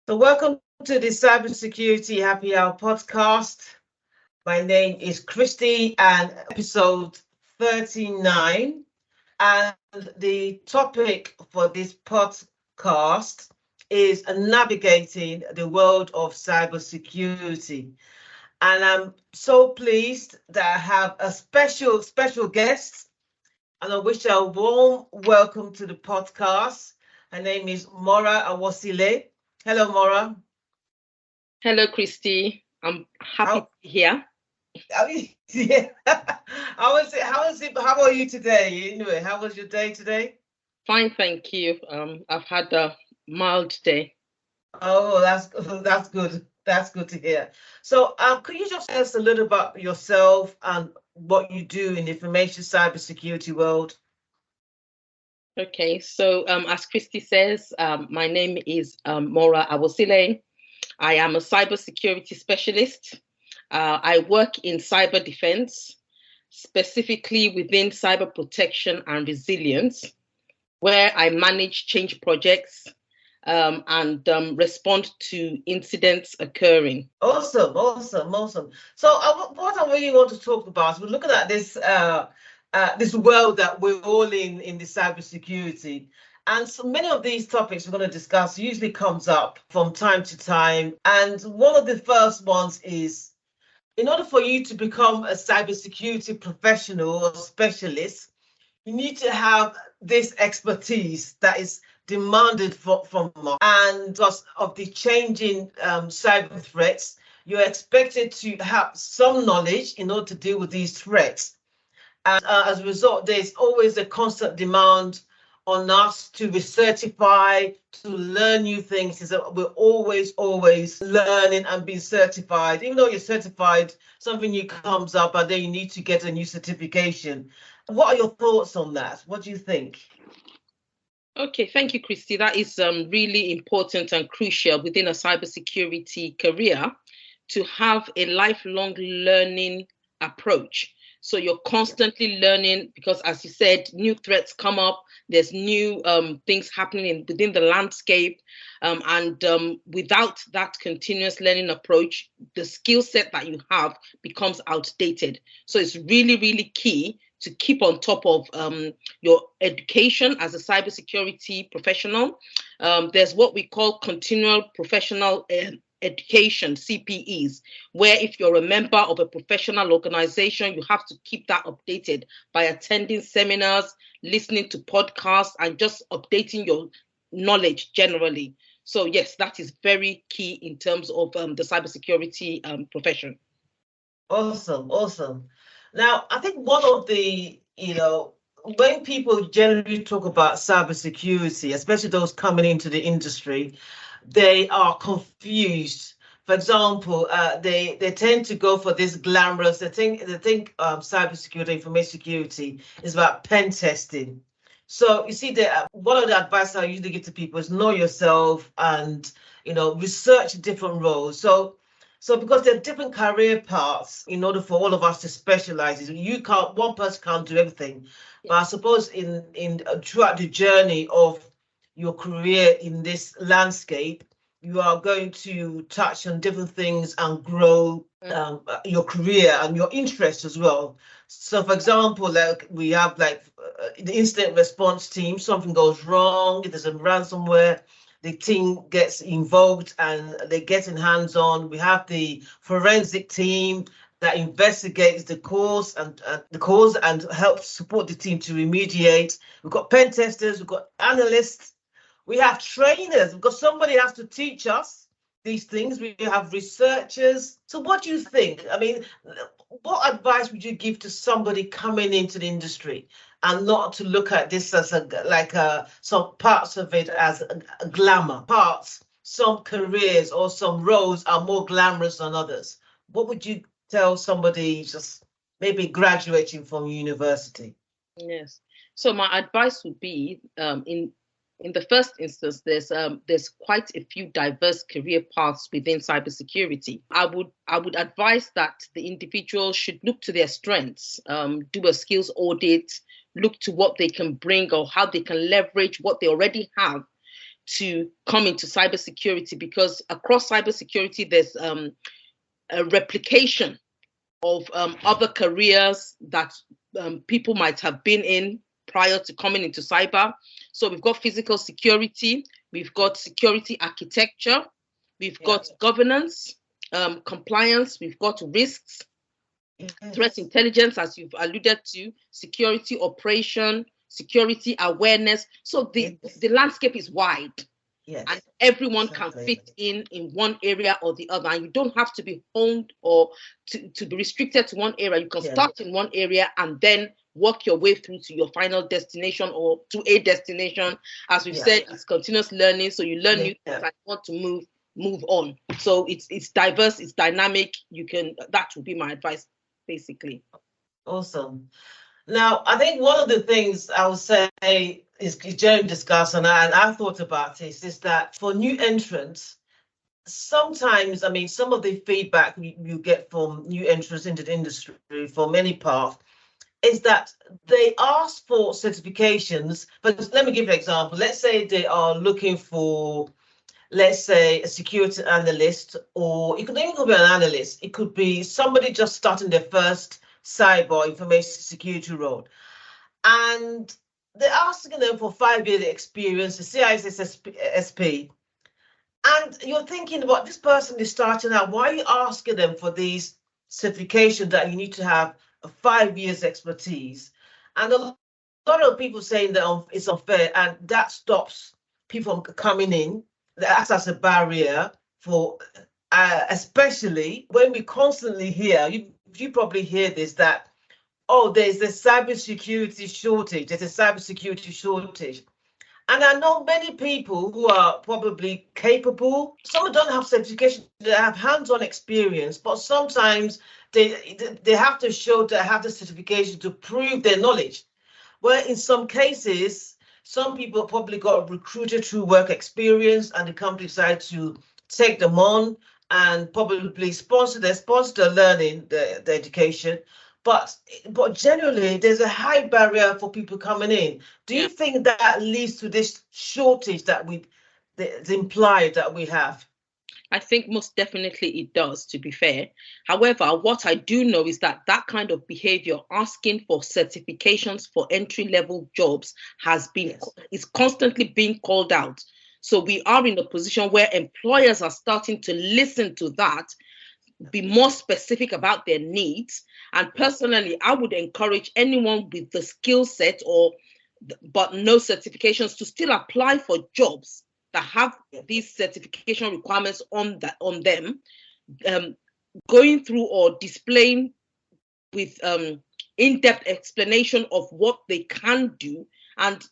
So, welcome to the CyberSecurity Happy Hour podcast. My name is Christie, and episode 39. And the topic for this podcast is navigating the world of cybersecurity. And I'm so pleased that I have a special guest, and I wish her a warm welcome to the podcast. Her name is Mora Awosile. Hello, Mora. Hello, Christy. I'm happy to be here. Yeah. How is it? How is it? How are you today? Anyway, how was your day today? Fine, thank you. I've had a mild day. Oh, that's good. That's good to hear. So, could you just tell us a little about yourself and what you do in the information cybersecurity world? Okay, so as Christy says, my name is Mora Awosile. I am a cybersecurity specialist. I work in cyber defense, specifically within cyber protection and resilience, where I manage change projects and respond to incidents occurring. Awesome. So, what I really want to talk about is we're looking at this world that we're all in the cybersecurity. And so many of these topics we're going to discuss usually comes up from time to time. And one of the first ones is, in order for you to become a cybersecurity professional or specialist, you need to have this expertise that is demanded from us. And because of the changing cyber threats, you're expected to have some knowledge in order to deal with these threats. And as a result, there's always a constant demand on us to recertify, to learn new things. Is that we're always learning and being certified. Even though you're certified, something new comes up, and then you need to get a new certification. What are your thoughts on that? What do you think? Okay, thank you, Christy. That is really important and crucial within a cybersecurity career to have a lifelong learning approach. So you're constantly learning because, as you said, new threats come up. There's new things happening within the landscape. And without that continuous learning approach, the skill set that you have becomes outdated. So it's really key to keep on top of your education as a cybersecurity professional. There's what we call continual professional education, CPEs, where if you're a member of a professional organization, you have to keep that updated by attending seminars, listening to podcasts, and just updating your knowledge generally. So yes, that is very key in terms of the cybersecurity profession. Awesome. Now, I think one of the, when people generally talk about cybersecurity, especially those coming into the industry, they are confused. For example, they tend to go for this glamorous. They think cybersecurity, information security is about pen testing. So you see, one of the advice I usually give to people is know yourself and research different roles. So because there are different career paths in order for all of us to specialize, one person can't do everything. But I suppose in throughout the journey of your career in this landscape, you are going to touch on different things and grow your career and your interests as well. So, for example, like we have the incident response team. Something goes wrong, if there's a ransomware, the team gets involved and they get in hands-on. We have the forensic team that investigates the cause and helps support the team to remediate. We've got pen testers, we've got analysts, we have trainers because somebody has to teach us these things. We have researchers. So what do you think? I mean, what advice would you give to somebody coming into the industry and not to look at this as some parts of it as a glamour parts? Some careers or some roles are more glamorous than others. What would you tell somebody just maybe graduating from university? Yes. So my advice would be in the first instance, there's quite a few diverse career paths within cybersecurity. I would advise that the individual should look to their strengths, do a skills audit, look to what they can bring or how they can leverage what they already have to come into cybersecurity, because across cybersecurity, there's a replication of other careers that people might have been in prior to coming into cyber. So we've got physical security, we've got security architecture, we've got governance, compliance, we've got risks, threat intelligence, as you've alluded to, security operation, security awareness. So the landscape is wide. Yes, and everyone can fit in one area or the other, and you don't have to be honed or to be restricted to one area. You can start in one area and then work your way through to your final destination or to a destination. As we've said, it's continuous learning, so you learn new things and you want to move on. So it's diverse, it's dynamic. That would be my advice, basically. Awesome. Now, I think one of the things I would say is generally discussed, and I thought about this, is that for new entrants, sometimes, I mean, some of the feedback you get from new entrants into the industry for many parts is that they ask for certifications. But let me give you an example. Let's say they are looking for, let's say, a security analyst, or it could even be an analyst. It could be somebody just starting their first cyber information security role, and they're asking them for 5 years experience, the CISSP, and you're thinking, what, this person is starting out, why are you asking them for these certifications that you need to have a 5 years expertise? And a lot of people saying that it's unfair, and that stops people from coming in. That acts as a barrier for especially when we constantly hear, you probably hear this, that, oh, there's a cybersecurity shortage. There's a cybersecurity shortage. And I know many people who are probably capable. Some don't have certification, they have hands-on experience, but sometimes they have to show they have the certification to prove their knowledge. Where in some cases, some people probably got recruited through work experience, and the company decided to take them on and probably sponsor the learning, the education. But generally, there's a high barrier for people coming in. Do you think that leads to this shortage that the implied that we have? I think most definitely it does, to be fair. However, what I do know is that kind of behavior, asking for certifications for entry-level jobs, is constantly being called out. So we are in a position where employers are starting to listen to that, be more specific about their needs. And personally, I would encourage anyone with the skill set but no certifications to still apply for jobs that have these certification requirements on them, going through or displaying with in-depth explanation of what they can do. And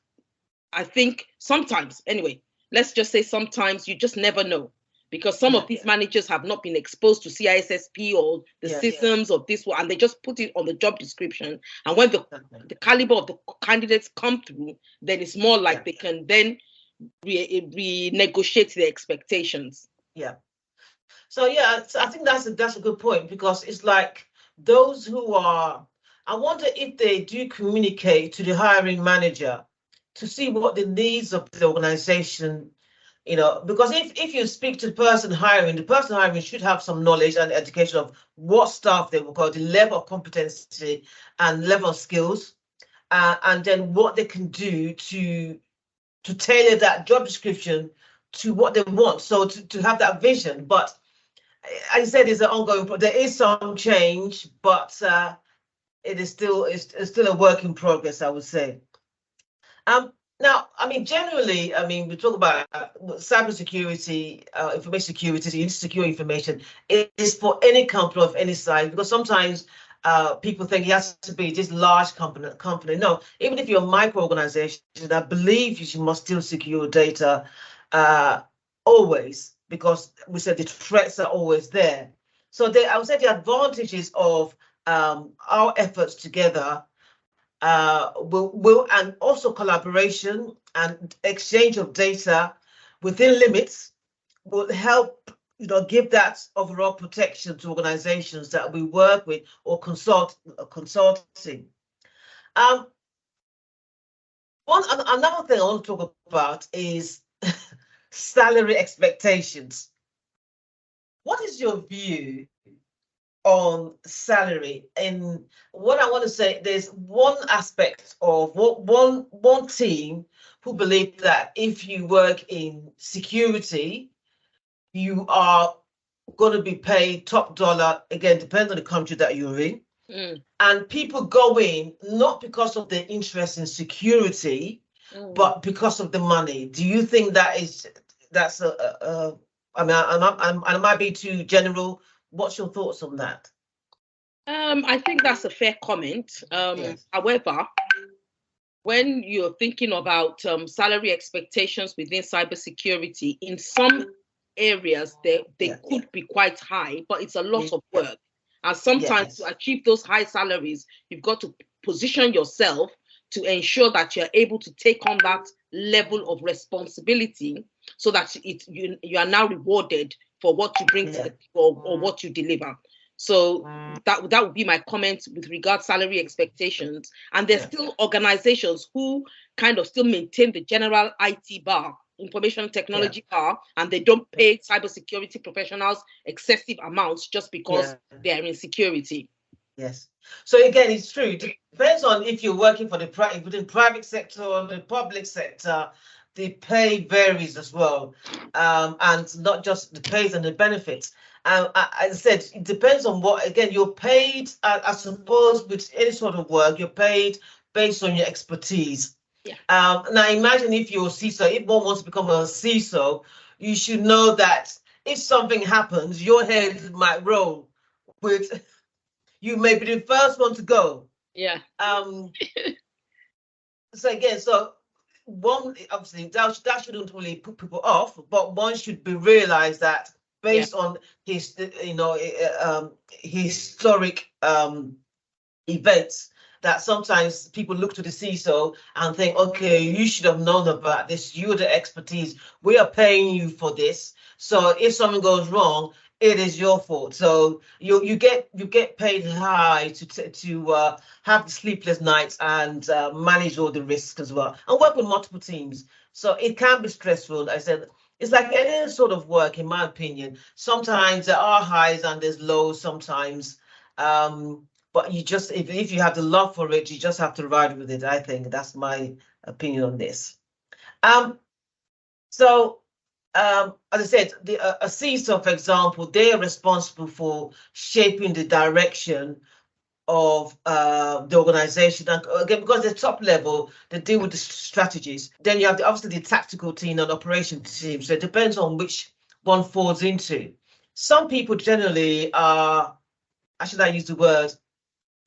I think sometimes, anyway, let's just say sometimes you just never know, because some of these managers have not been exposed to CISSP or the systems of this one, and they just put it on the job description. And when the caliber of the candidates come through, then it's more like they can then renegotiate their expectations. So I think that's a good point, because it's like those who are, I wonder if they do communicate to the hiring manager to see what the needs of the organization, because if you speak to the person hiring should have some knowledge and education of what staff they will call, the level of competency and level of skills, and then what they can do to tailor that job description to what they want. So to have that vision. But as I said, it's an ongoing, there is some change, but it is still a work in progress, I would say. Now, I mean, generally, we talk about cybersecurity, information security, secure information. It is for any company of any size, because sometimes people think it has to be this large company. No, even if you're a micro organization, I believe you must still secure data always, because we said the threats are always there. So I would say the advantages of our efforts together will and also collaboration and exchange of data within limits will help give that overall protection to organizations that we work with or consulting. Another thing I want to talk about is salary expectations. What is your view on salary? And what I want to say, there's one aspect of one team who believe that if you work in security, you are going to be paid top dollar. Again, depends on the country that you're in. And people go in not because of their interest in security, but because of the money. Do you think that's I mean, I might be too general. What's your thoughts on that? I think that's a fair comment. Yes. However, when you're thinking about salary expectations within cybersecurity, in some areas they could be quite high, but it's a lot of work. And sometimes to achieve those high salaries, you've got to position yourself to ensure that you're able to take on that level of responsibility, so that you are now rewarded for what you bring to the table, or what you deliver. So that would be my comment with regard to salary expectations. And there's still organizations who kind of still maintain the general IT bar, information technology bar, and they don't pay cybersecurity professionals excessive amounts just because they're in security. Yes. So again, it's true. It depends on if you're working for within private sector or the public sector. The pay varies as well, and not just the pays and the benefits. As I said, it depends on what. Again, you're paid. I suppose with any sort of work, you're paid based on your expertise. Now, imagine if you're a CISO. If one wants to become a CISO, you should know that if something happens, your head might roll. With you may be the first one to go. So again, one, obviously that shouldn't really put people off, but one should be realized that based on his historic events, that sometimes people look to the CISO and think, okay, you should have known about this. You're the expertise. We are paying you for this. So if something goes wrong, it is your fault. So you get paid high to have the sleepless nights and manage all the risks as well, and work with multiple teams. So it can be stressful. I said it's like any sort of work, in my opinion. Sometimes there are highs and there's lows sometimes. But you just, if you have the love for it, you just have to ride with it. I think that's my opinion on this. As I said, a CISO, for example, they are responsible for shaping the direction of the organization. And again, because they're top level, they deal with the strategies. Then you have obviously the tactical team and operation team. So it depends on which one falls into. Some people generally are, should I use the word,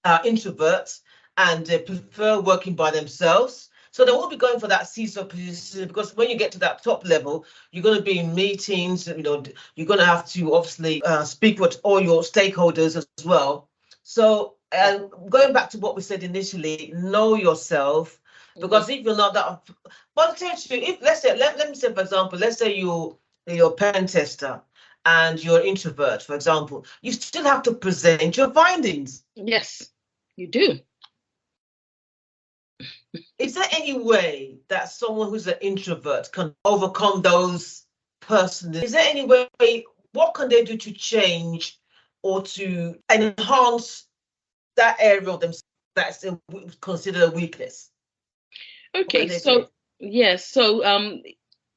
introverts, and they prefer working by themselves. So they won't be going for that CISO position, because when you get to that top level, you're going to be in meetings. You're going to have to obviously speak with all your stakeholders as well. So, and going back to what we said initially, know yourself, because if you're not that, but potentially, if let me say, for example, let's say you're a pen tester and you're an introvert, for example, you still have to present your findings. Yes, you do. Is there any way that someone who's an introvert can overcome those personalities? Is there any way, what can they do to change or to enhance that area of themselves that's considered a weakness? Okay, so yes, so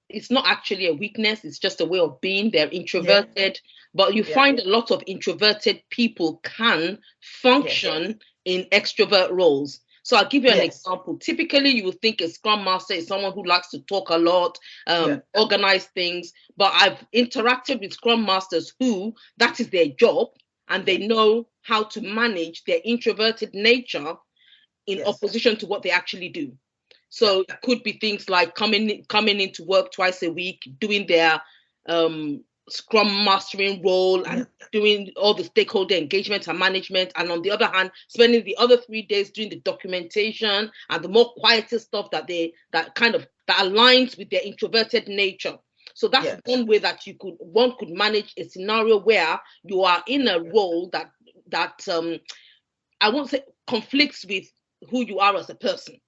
it's not actually a weakness, it's just a way of being. They're introverted, but you find a lot of introverted people can function in extrovert roles. So I'll give you an example. Typically, you would think a Scrum Master is someone who likes to talk a lot, organize things. But I've interacted with Scrum Masters who that is their job, and they know how to manage their introverted nature in opposition to what they actually do. So it could be things like coming into work twice a week, doing their Scrum mastering role and doing all the stakeholder engagement and management, and on the other hand, spending the other 3 days doing the documentation and the more quieter stuff that aligns with their introverted nature. So that's one way that one could manage a scenario where you are in a role that I won't say conflicts with who you are as a person.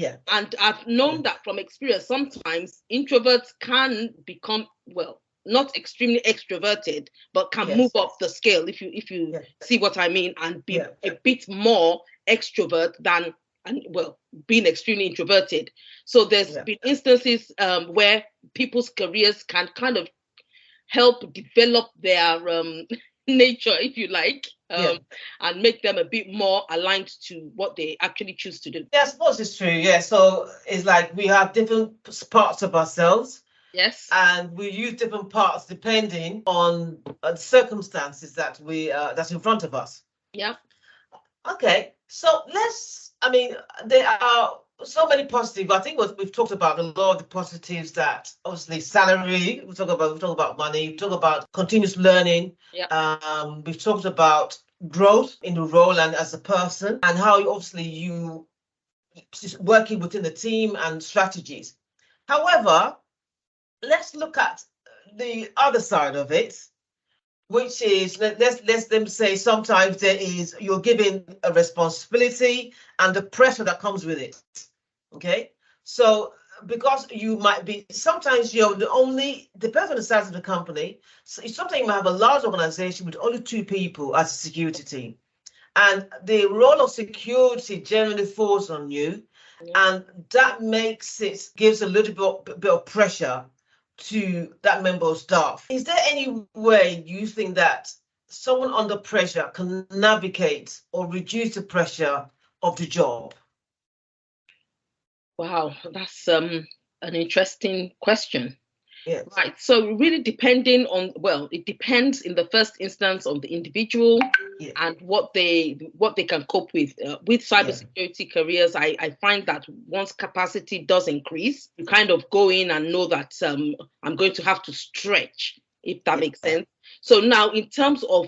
Yeah. And I've known that from experience, sometimes introverts can become, well, not extremely extroverted, but can move up the scale, if you see what I mean, and be a bit more extrovert than, and well, being extremely introverted. So there's been instances where people's careers can kind of help develop their nature, if you like, and make them a bit more aligned to what they actually choose to do. Yeah, I suppose it's true. Yeah, so it's like we have different parts of ourselves. Yes. And we use different parts depending on the circumstances that that's in front of us. Yeah. Okay, so there are so many positives. I think we've talked about a lot of the positives, that obviously salary, we talk about money, we talk about continuous learning. Yeah. We've talked about growth in the role and as a person, and how obviously you working within the team and strategies. However, let's look at the other side of it, which is let's them say sometimes you're given a responsibility and the pressure that comes with it. Okay, so because you might be, sometimes you're the only, depends on the size of the company. So sometimes you might have a large organization with only 2 people as a security team, and the role of security generally falls on you, and that gives a little bit of pressure to that member of staff. Is there any way you think that someone under pressure can navigate or reduce the pressure of the job? Wow, that's an interesting question. Yes. Right. So really depending on, well, it depends in the first instance on the individual and what they can cope with. With cybersecurity careers, I find that once capacity does increase, you kind of go in and know that I'm going to have to stretch, if that makes sense. So now in terms of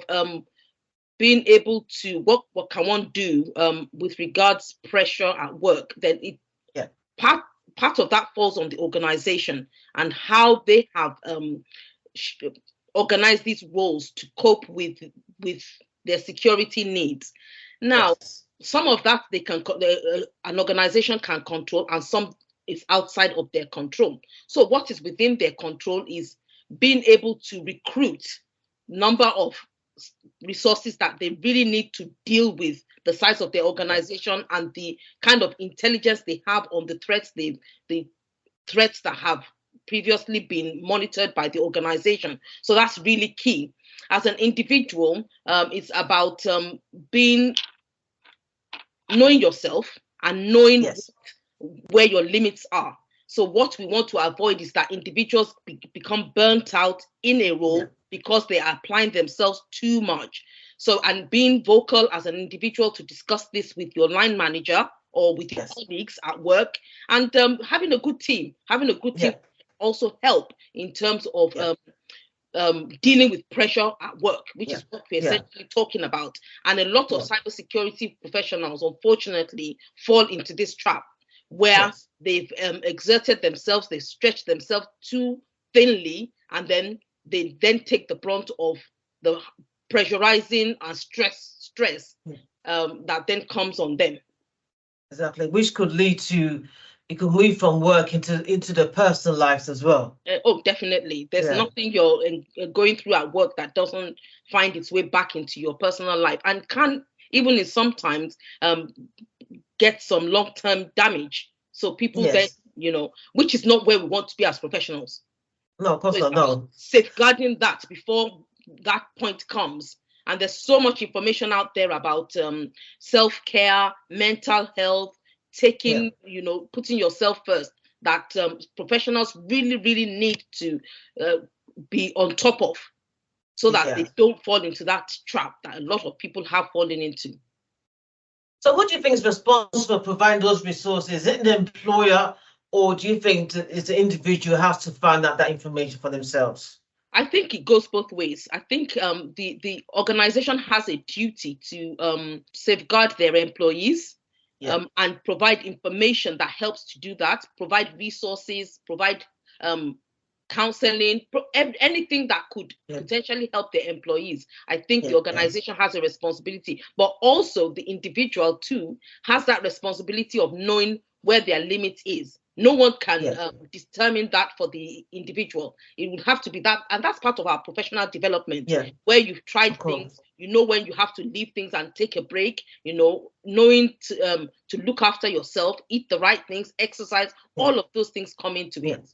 being able to, what can one do with regards pressure at work, then part of that falls on the organization and how they have organized these roles to cope with their security needs. Now, some of that an organization can control, and some is outside of their control. So what is within their control is being able to recruit number of resources that they really need to deal with the size of their organization and the kind of intelligence they have on the threats that have previously been monitored by the organization. So that's really key. As an individual, it's about knowing yourself and knowing where your limits are. So what we want to avoid is that individuals become burnt out in a role because they are applying themselves too much. So, and being vocal as an individual to discuss this with your line manager or with your colleagues at work, and having a good team also help in terms of dealing with pressure at work, which is what we're essentially talking about. And a lot of cybersecurity professionals, unfortunately, fall into this trap where they've exerted themselves, they've stretched themselves too thinly, and then they take the brunt of the pressurizing and stress that then comes on them. Exactly, which could lead to, it could move from work into the personal lives as well. Oh, definitely. There's nothing you're going through at work that doesn't find its way back into your personal life, and can even sometimes get some long-term damage. So people then, which is not where we want to be as professionals. No, of course not. No. Safeguarding that before that point comes. And there's so much information out there about self-care, mental health, taking, putting yourself first, that professionals really, really need to be on top of, so that they don't fall into that trap that a lot of people have fallen into. So what do you think is responsible for providing those resources? Is it the employer, or do you think it's the individual has to find out that information for themselves? I think it goes both ways. I think the organization has a duty to safeguard their employees and provide information that helps to do that, provide resources, provide counseling, anything that could potentially help their employees. I think the organization has a responsibility, but also the individual too has that responsibility of knowing where their limit is. No one can determine that for the individual. It would have to be that, and that's part of our professional development, where you've tried things, you know when you have to leave things and take a break, you know, knowing to look after yourself, eat the right things, exercise, all of those things come into it.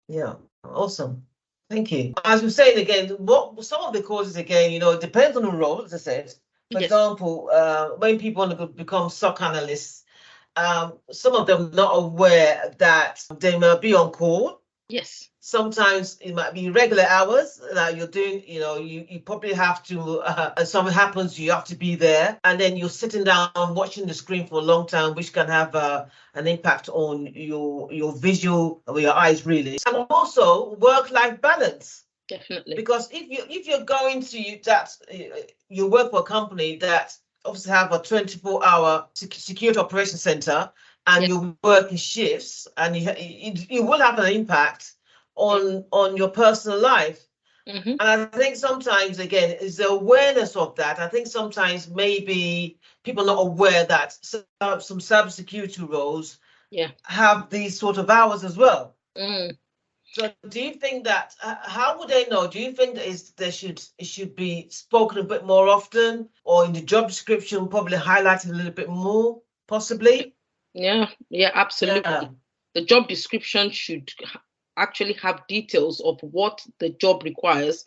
Yeah, awesome. Thank you. As we say again, what some of the causes again, you know, it depends on the role, as I said. For example, when people want to become SOC analysts, some of them not aware that they may be on call. Yes. Sometimes it might be regular hours that you're doing, you know, you probably have to, if something happens, you have to be there. And then you're sitting down watching the screen for a long time, which can have an impact on your visual, or your eyes, really. And also work-life balance. Definitely. Because if you're going to you work for a company that obviously have a 24-hour security operation center, and you work in shifts, and you will have an impact on your personal life. And I think sometimes, again, is the awareness of that. I think sometimes maybe people are not aware that some cybersecurity roles have these sort of hours as well. So do you think that, how would they know? Do you think that it should be spoken a bit more often, or in the job description probably highlighted a little bit more, possibly? Yeah, absolutely. Yeah. The job description should actually have details of what the job requires,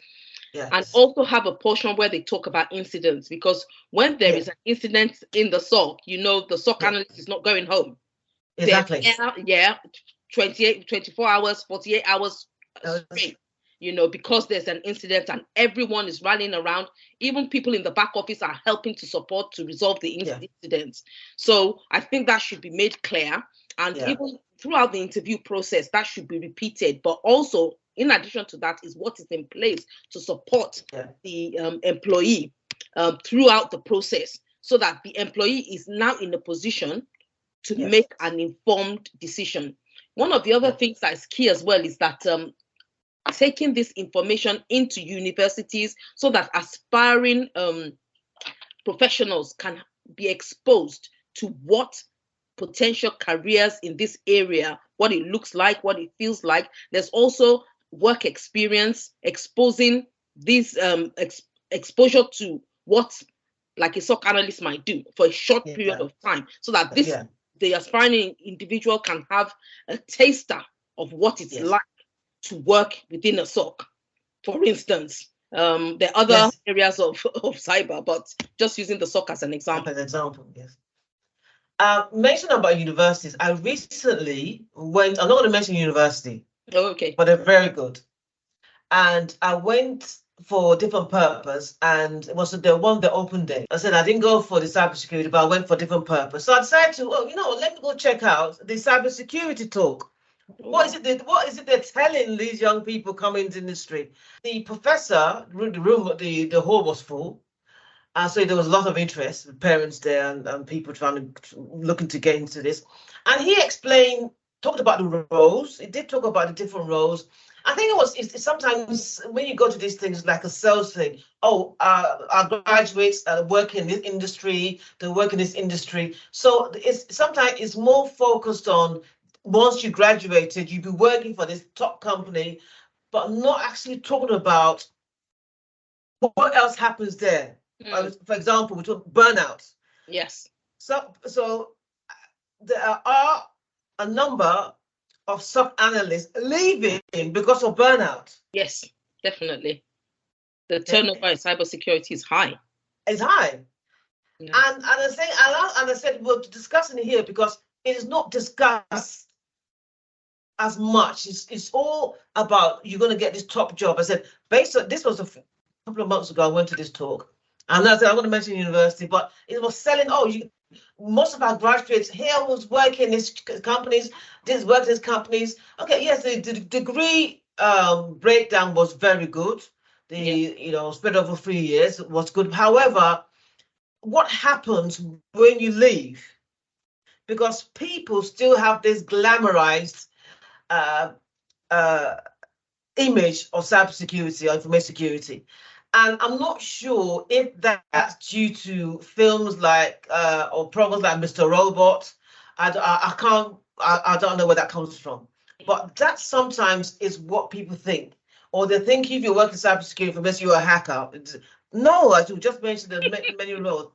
and also have a portion where they talk about incidents, because when there is an incident in the SOC, you know, the SOC analyst is not going home. Exactly. 24 hours, 48 hours straight, you know, because there's an incident and everyone is rallying around. Even people in the back office are helping to support to resolve the incidents. So I think that should be made clear. And even throughout the interview process, that should be repeated. But also, in addition to that, is what is in place to support the employee throughout the process, so that the employee is now in a position to make an informed decision. One of the other things that is key as well is that taking this information into universities, so that aspiring professionals can be exposed to what potential careers in this area, what it looks like, what it feels like. There's also work experience, exposing this exposure to what like a SOC analyst might do for a short period of time, so that this the aspiring individual can have a taster of what it's like to work within a SOC. For instance, there are other areas of cyber, but just using the SOC as an example. Mention about universities. I recently went, I'm not going to mention university. Oh, okay. But they're very good. And I went for a different purpose, and it was the open day. I said I didn't go for the cybersecurity, but I went for a different purpose. So I decided to, let me go check out the cybersecurity talk. What is it they're telling these young people coming into the industry? The professor, the hall was full. So there was a lot of interest with parents there, and people looking to get into this. And he talked about the roles. He did talk about the different roles. I think it's sometimes when you go to these things like a sales thing. Oh, our graduates work in this industry. They work in this industry. So sometimes it's more focused on, once you graduated, you'd be working for this top company, but not actually talking about what else happens there. For example, we talk burnout. Yes. So there are a number of SOC analysts leaving because of burnout. Yes, definitely. The turnover in cybersecurity is high. It's high. Yeah. And I said we're discussing it here because it is not discussed as much. It's all about, you're going to get this top job. I said, based on this was a couple of months ago, I went to this talk. And I said, I'm going to mention university, but it was selling, most of our graduates here was working in these companies, work in these companies. Okay, yes, the degree breakdown was very good. Spread over 3 years was good. However, what happens when you leave? Because people still have this glamorized image of cybersecurity or information security. And I'm not sure if that's due to films like or programs like Mr. Robot, I can't, I don't know where that comes from. But that sometimes is what people think. Or they think if you work in cybersecurity, unless you're a hacker. No, as you just mentioned, there are many roles.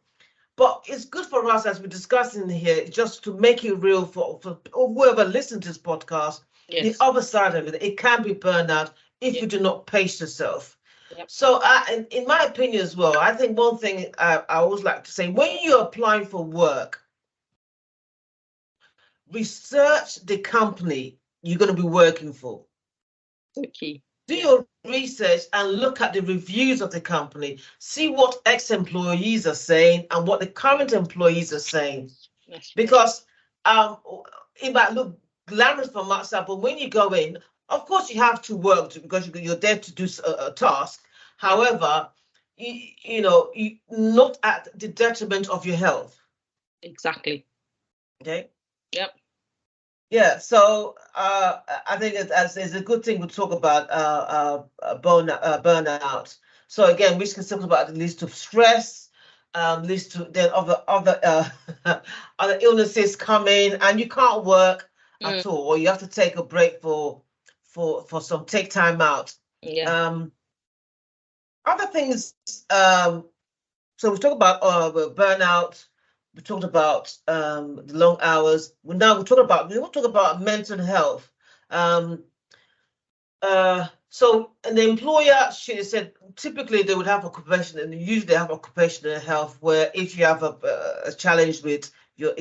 But it's good for us, as we're discussing here, just to make it real for whoever listens to this podcast. The Yes. other side of it, it can be burnout if you do not pace yourself. Yep. So, in my opinion as well, I think one thing I always like to say, when you're applying for work, research the company you're going to be working for. Okay. Do your research and look at the reviews of the company. See what ex-employees are saying and what the current employees are saying. Because it might look glamorous from outside, but when you go in, of course you have to work because you're there to do a task. However, you not at the detriment of your health. Exactly. Okay. Yep. Yeah, so I think it's a good thing we talk about burnout. So again, we can talk about the list of stress, leads to then other other illnesses come in, and you can't work at all, or you have to take a break for some take time out. Yeah. Other things. So we talked about burnout. We talked about the long hours. We want to talk about mental health. So and the employer should have said typically they would have occupation, and usually they have occupational health where if you have a challenge with they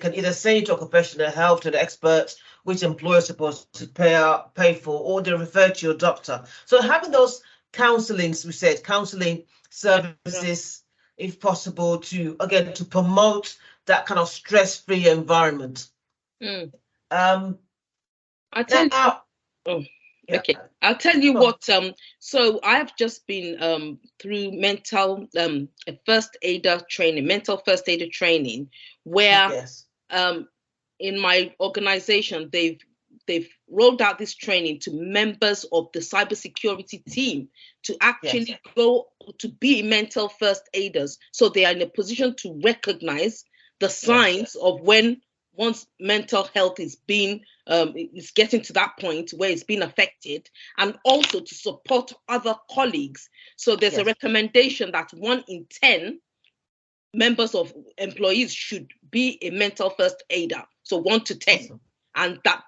can either send you to occupational health to the experts, which employer is supposed to pay for, or they refer to your doctor. So having those counseling services, if possible, to promote that kind of stress-free environment. I'll tell you. Okay. I'll tell you what. So I've just been through mental first aider training, mental first aider training, where in my organization they've rolled out this training to members of the cybersecurity team to actually go to be mental first aiders, so they are in a position to recognize the signs of when one's mental health is being is getting to that point where it's been affected, and also to support other colleagues. So there's a recommendation that 1 in 10 members of employees should be a mental first aider. So 1 to 10. Awesome. And that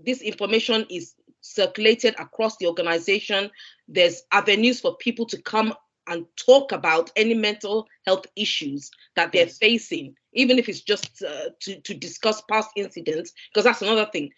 this information is circulated across the organization. There's avenues for people to come and talk about any mental health issues that they're facing, even if it's just to discuss past incidents, because that's another thing.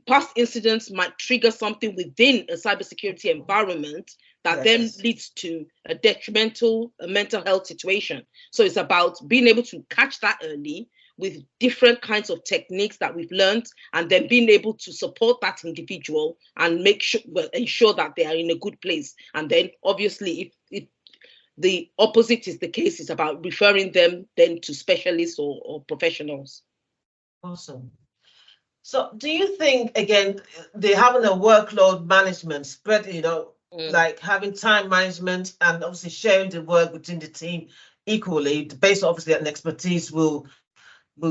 Past incidents might trigger something within a cybersecurity environment that then leads to a detrimental mental health situation. So it's about being able to catch that early with different kinds of techniques that we've learned, and then being able to support that individual and ensure that they are in a good place. And then obviously if the opposite is the case, it's about referring them then to specialists or professionals. Awesome. So do you think, again, they're having a workload management spread, like having time management and obviously sharing the work within the team equally, based obviously on expertise will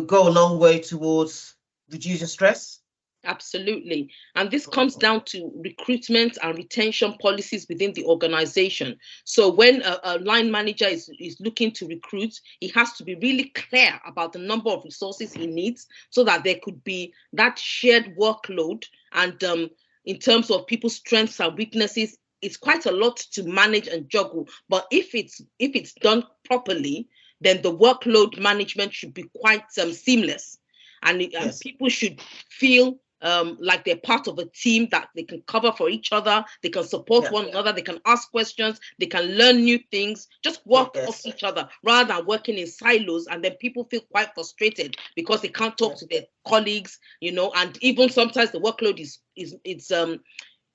go a long way towards reducing stress? Absolutely. And this comes down to recruitment and retention policies within the organization. So when a line manager is looking to recruit, he has to be really clear about the number of resources he needs, so that there could be that shared workload. And in terms of people's strengths and weaknesses, it's quite a lot to manage and juggle. But if it's done properly, then the workload management should be quite seamless. And people should feel like they're part of a team, that they can cover for each other, they can support one another, they can ask questions, they can learn new things, just work off each other, rather than working in silos. And then people feel quite frustrated because they can't talk to their colleagues, and even sometimes the workload is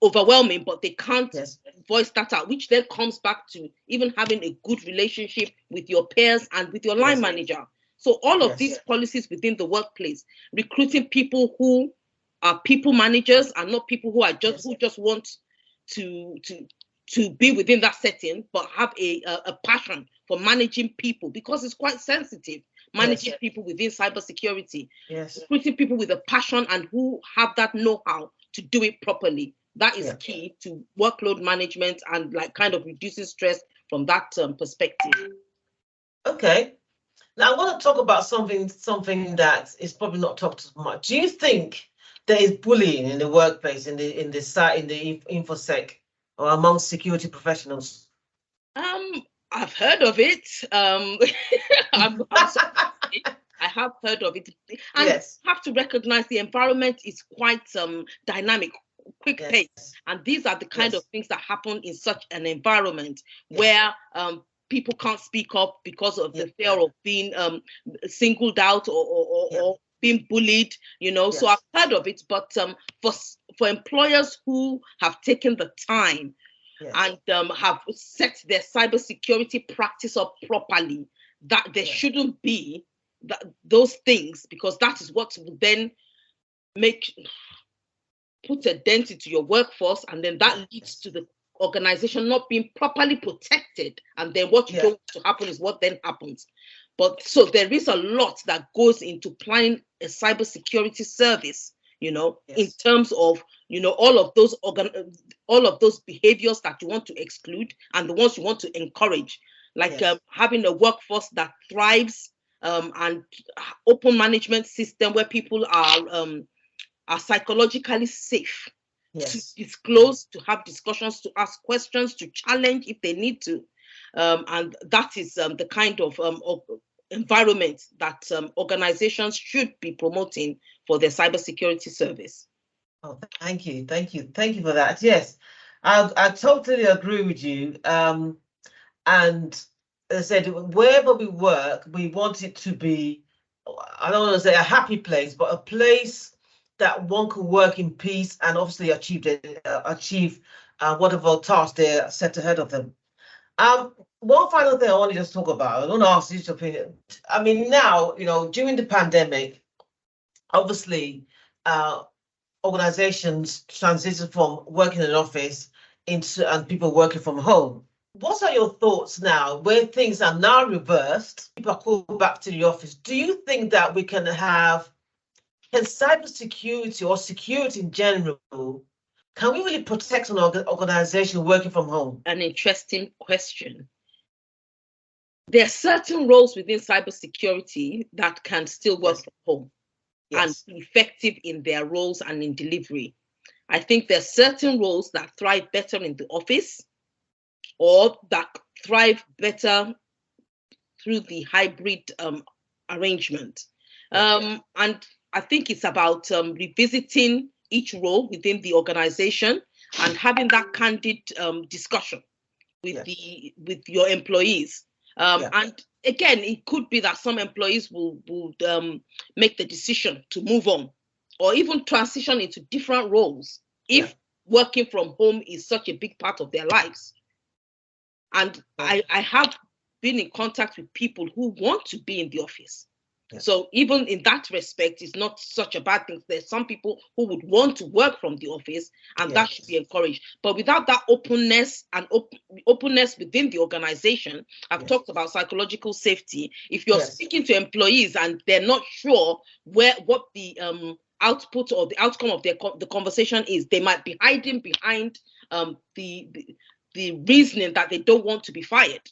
overwhelming, but they can't voice that out, which then comes back to even having a good relationship with your peers and with your line manager. So all of these policies within the workplace, recruiting people who are people managers and not people who are who just want to be within that setting, but have a passion for managing people, because it's quite sensitive. managing people within cybersecurity, yes, recruiting people with a passion and who have that know-how to do it properly. That is key to workload management and like kind of reducing stress from that perspective. Okay. Now I want to talk about something that is probably not talked about much. Do you think there is bullying in the workplace, in the infosec, or among security professionals? I've heard of it. I'm sorry. I have heard of it, and yes, have to recognize the environment is quite dynamic, quick pace, and these are the kind of things that happen in such an environment where people can't speak up because of the fear of being singled out or being bullied. You know, so I've heard of it, but for employers who have taken the time and have set their cybersecurity practice up properly, that there shouldn't be those things, because that is what will then put a dent into your workforce, and then that leads to the organization not being properly protected, and then what you don't want to happen is what then happens. But so there is a lot that goes into planning a cybersecurity service, you know, in terms of, you know, all of those behaviors that you want to exclude and the ones you want to encourage, like having a workforce that thrives, and open management system where people are psychologically safe to disclose, to have discussions, to ask questions, to challenge if they need to, and that is the kind of environment that organizations should be promoting for their cybersecurity service. Oh, thank you for that. Yes, I totally agree with you. And as I said, wherever we work, we want it to be, I don't want to say a happy place, but a place that one can work in peace and obviously achieve whatever task they're set ahead of them. One final thing I want to just talk about, I want to ask your opinion. I mean, now, you know, during the pandemic, obviously, organizations transition from working in an office and people working from home. What are your thoughts now, where things are now reversed? People are called back to the office. Do you think that we can cybersecurity or security in general, can we really protect an organization working from home? An interesting question. There are certain roles within cybersecurity that can still work from home and be effective in their roles and in delivery. I think there are certain roles that thrive better in the office, or that thrive better through the hybrid arrangement. And I think it's about revisiting each role within the organization and having that candid discussion with your employees. And again, it could be that some employees will make the decision to move on or even transition into different roles if working from home is such a big part of their lives. And I have been in contact with people who want to be in the office. So even in that respect, it's not such a bad thing. There's some people who would want to work from the office, and that should be encouraged. But without that openness and openness within the organization, I've talked about psychological safety. If you're speaking to employees and they're not sure what the output or the outcome of the conversation is, they might be hiding behind the reasoning that they don't want to be fired.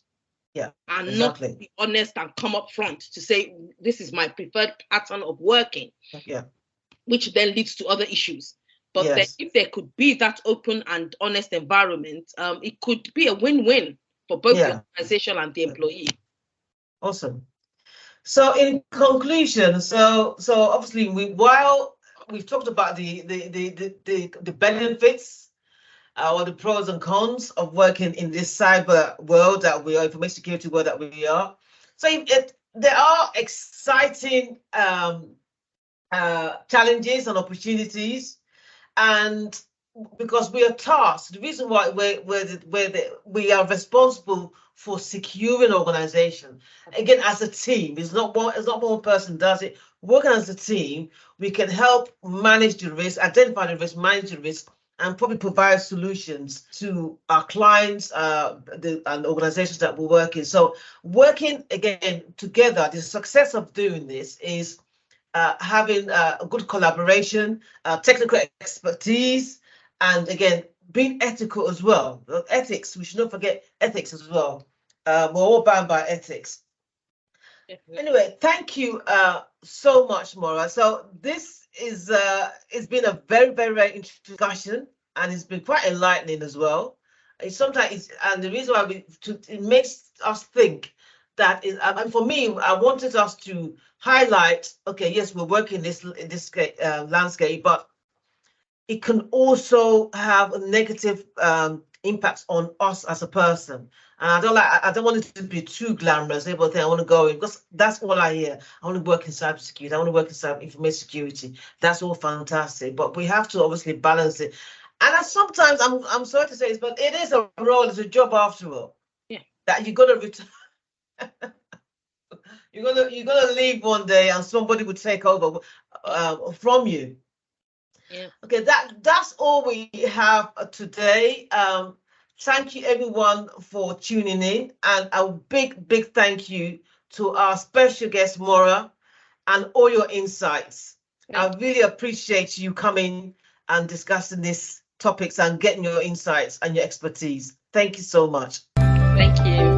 And not be honest and come up front to say, this is my preferred pattern of working, which then leads to other issues. But then if there could be that open and honest environment, it could be a win-win for both the organization and the employee. Awesome. So in conclusion, so obviously while we've talked about the benefits, or the pros and cons of working in this cyber world that we are, information security world that we are. So there are exciting challenges and opportunities, and because we are tasked, the reason why we are responsible for securing an organization, again, as a team. It's not one person does it. Working as a team, we can help manage the risk, identify the risk, manage the risk, and probably provide solutions to our clients and organizations that we're working. So working again together, the success of doing this is having a good collaboration, technical expertise, and again, being ethical as well. Ethics, we should not forget ethics as well. We're all bound by ethics. Anyway, thank you so much, Mora. So this is it's been a very interesting discussion, and it's been quite enlightening as well. And the reason why it makes us think that is, and for me, I wanted us to highlight. Okay, yes, we're working in this landscape, but it can also have a negative impacts on us as a person. And I don't want it to be too glamorous. People think I want to go in, because that's all I hear. I want to work in cybersecurity. I want to work in cyber information security. That's all fantastic, but we have to obviously balance it. And sometimes I'm sorry to say this, but it is a role, it's a job after all. Yeah. That you're gonna return. you're gonna leave one day, and somebody will take over from you. Yeah. Okay, that's all we have today. Thank you everyone for tuning in, and a big thank you to our special guest Mora and all your insights. I really appreciate you coming and discussing these topics and getting your insights and your expertise. Thank you so much. Thank you.